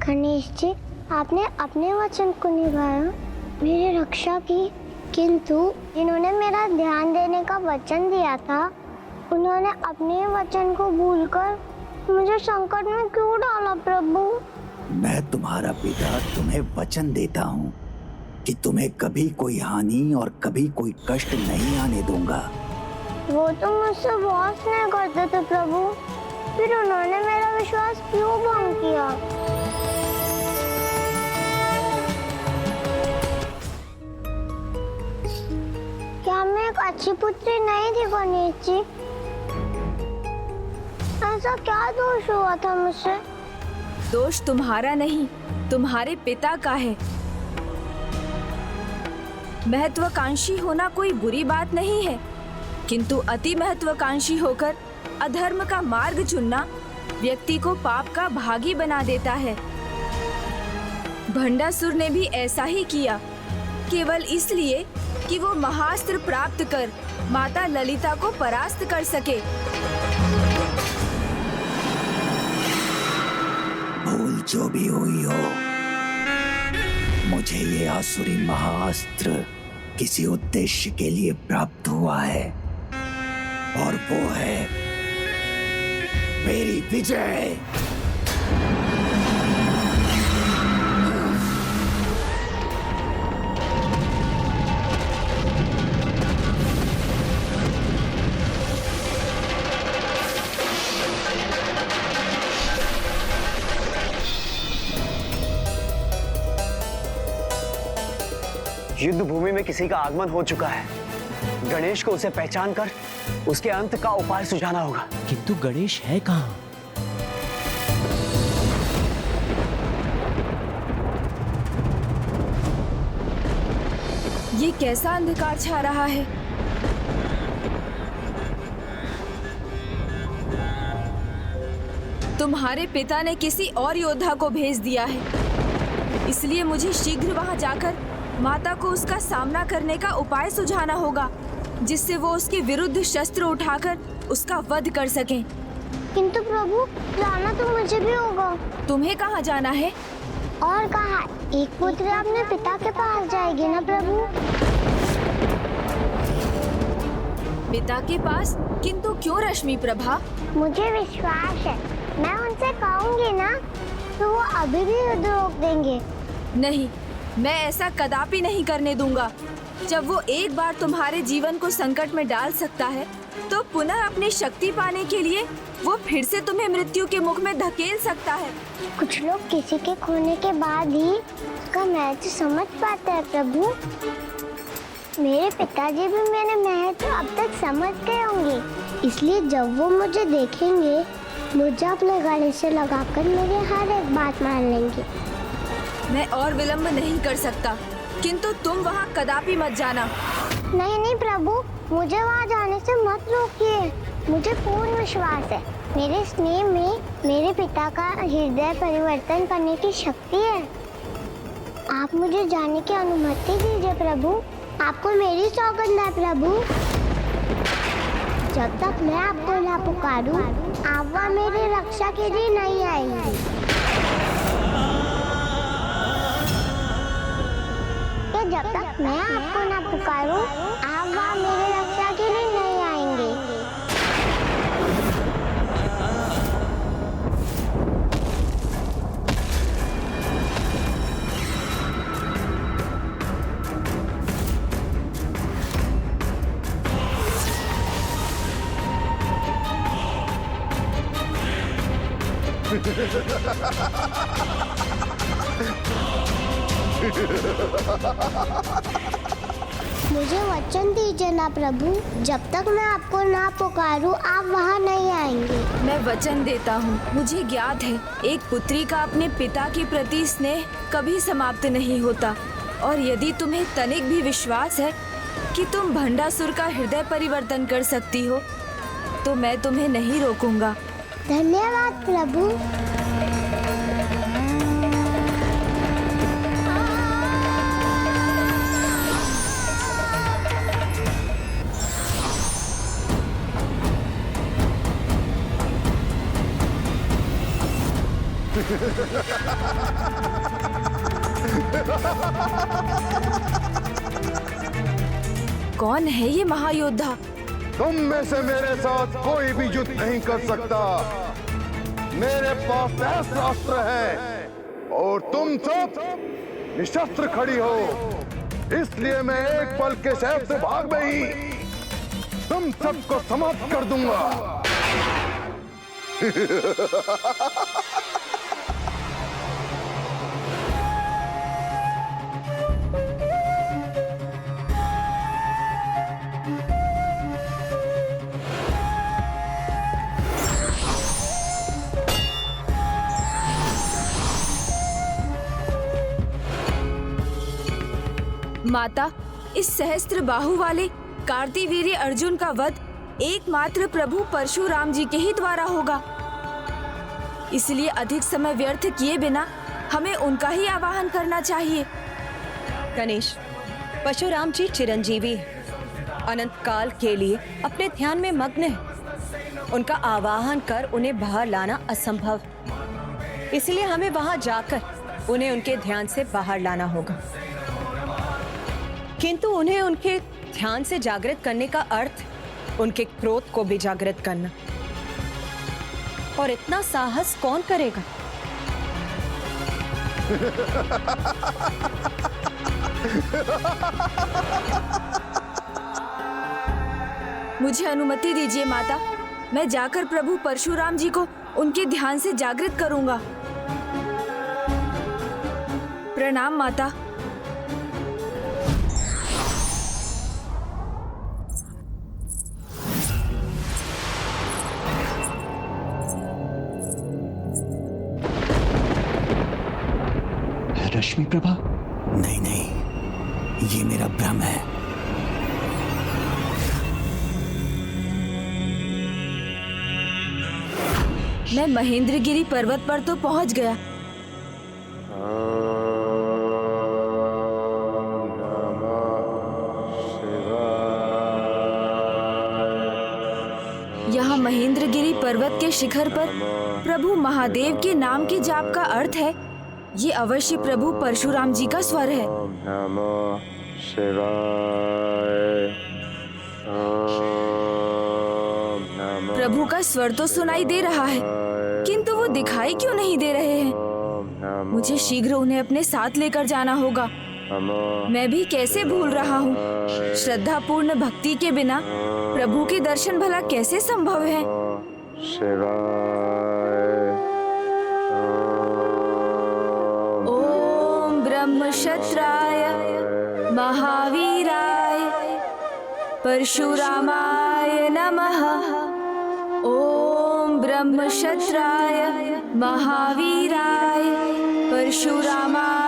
गणेश जी, आपने अपने वचन को निभाया, मेरी रक्षा की, किंतु जिन्होंने मेरा ध्यान देने का वचन दिया था, उन्होंने अपने वचन को भूलकर मुझे संकट में क्यों डाला प्रभु? मैं तुम्हारा पिता तुम्हें वचन देता हूँ कि तुम्हें कभी कोई हानि और कभी कोई कष्ट नहीं आने दूंगा। वो तो मुझसे बहुत स्नेह करते थे प्रभु, फिर उन्होंने मेरा विश्वास क्यों भंग किया? क्या मैं एक अच्छी पुत्री नहीं थी गणेश जी? ऐसा क्या दोष हुआ था मुझसे? दोष तुम्हारा नहीं, तुम्हारे पिता का है। महत्वाकांक्षी होना कोई बुरी बात नहीं है, किंतु अति महत्वाकांक्षी होकर अधर्म का मार्ग चुनना व्यक्ति को पाप का भागी बना देता है। भंडासुर ने भी ऐसा ही किया, केवल इसलिए कि वो महास्त्र प्राप्त कर माता ललिता को परास्त कर सके। भूल जो भी हुई हो, मुझे ये आसुरी महाअस्त्र किसी उद्देश्य के लिए प्राप्त हुआ है, और वो है मेरी विजय। युद्ध भूमि में किसी का आगमन हो चुका है। गणेश को उसे पहचान कर उसके अंत का उपाय सुझाना होगा। किंतु गणेश है कहाँ? ये कैसा अंधकार छा रहा है? तुम्हारे पिता ने किसी और योद्धा को भेज दिया है, इसलिए मुझे शीघ्र वहां जाकर माता को उसका सामना करने का उपाय सुझाना होगा, जिससे वो उसके विरुद्ध शस्त्र उठाकर उसका वध कर सकें। किंतु प्रभु, जाना तो मुझे भी होगा। तुम्हें कहाँ जाना है? और कहा, एक पुत्री अपने पिता के पास जाएगी ना प्रभु? पिता के पास? किंतु क्यों रश्मि प्रभा? मुझे विश्वास है, मैं उनसे कहूँगी ना तो वो अभी भी युद्ध रोक देंगे। नहीं, मैं ऐसा कदापि नहीं करने दूंगा। जब वो एक बार तुम्हारे जीवन को संकट में डाल सकता है, तो पुनः अपनी शक्ति पाने के लिए वो फिर से तुम्हें मृत्यु के मुख में धकेल सकता है। कुछ लोग किसी के खोने के बाद ही उसका महत्व समझ पाते हैं प्रभु। मेरे पिताजी भी मेरे महत्व अब तक समझ गए होंगे, इसलिए जब वो मुझे देखेंगे, मुझे अपने गले से लगाकर मेरी हर एक बात मान लेंगे। मैं और विलंब नहीं कर सकता, किंतु तुम वहाँ कदापि मत जाना। नहीं नहीं प्रभु, मुझे वहाँ जाने से मत रोकिए। मुझे पूर्ण विश्वास है, मेरे स्नेह में मेरे पिता का हृदय परिवर्तन करने की शक्ति है। आप मुझे जाने की अनुमति दीजिए प्रभु। आपको मेरी सौगंध है प्रभु। जब तक मैं आपको ना पुकारूं, आप वहाँ मेरी रक्षा के लिए नहीं आएंगे। जब तक मैं आपको ना पुकारूं, आप वहाँ मेरी रक्षा के लिए नहीं आएंगे। मुझे वचन दीजिए ना प्रभु, जब तक मैं आपको ना पुकारूं, आप वहाँ नहीं आएंगे। मैं वचन देता हूँ। मुझे ज्ञात है, एक पुत्री का अपने पिता के प्रति स्नेह कभी समाप्त नहीं होता, और यदि तुम्हें तनिक भी विश्वास है कि तुम भंडासुर का हृदय परिवर्तन कर सकती हो, तो मैं तुम्हें नहीं रोकूंगा। धन्यवाद प्रभु। कौन है ये महायोद्धा? तुम में से मेरे साथ कोई भी युद्ध नहीं कर सकता। मेरे पास सहस्त्रास्त्र है और तुम सब निशस्त्र खड़ी हो, इसलिए मैं एक पल के सहस्त्र भाग में ही तुम सबको समाप्त कर दूंगा। माता, इस सहस्त्र बाहु वाले कार्तिवीर्य अर्जुन का वध एकमात्र प्रभु परशुराम जी के ही द्वारा होगा। इसलिए अधिक समय व्यर्थ किए बिना हमें उनका ही आवाहन करना चाहिए। गणेश, परशुराम जी चिरंजीवी हैं। अनंत काल के लिए अपने ध्यान में मग्न हैं। उनका आवाहन कर उन्हें बाहर लाना असंभव, इसलिए हमें वहां जाकर उन्हें उनके ध्यान से बाहर लाना होगा। किंतु उन्हें उनके ध्यान से जागृत करने का अर्थ उनके क्रोध को भी जागृत करना, और इतना साहस कौन करेगा? मुझे अनुमति दीजिए माता, मैं जाकर प्रभु परशुराम जी को उनके ध्यान से जागृत करूंगा। प्रणाम माता। रश्मि प्रभा? नहीं नहीं, ये मेरा भ्रम है। मैं महेंद्रगिरी पर्वत पर तो पहुंच गया, यहाँ महेंद्रगिरी पर्वत के शिखर पर प्रभु महादेव के नाम के जाप का अर्थ है ये अवश्य प्रभु परशुराम जी का स्वर है। प्रभु का स्वर तो सुनाई दे रहा है, किंतु वो दिखाई क्यों नहीं दे रहे हैं? मुझे शीघ्र उन्हें अपने साथ लेकर जाना होगा। मैं भी कैसे भूल रहा हूँ, श्रद्धा पूर्ण भक्ति के बिना प्रभु के दर्शन भला कैसे संभव है? ओम ब्रह्मक्षत्राय महावीराय परशुरामाय नमः। ओम ब्रह्मक्षत्राय महावीराय परशुरामाय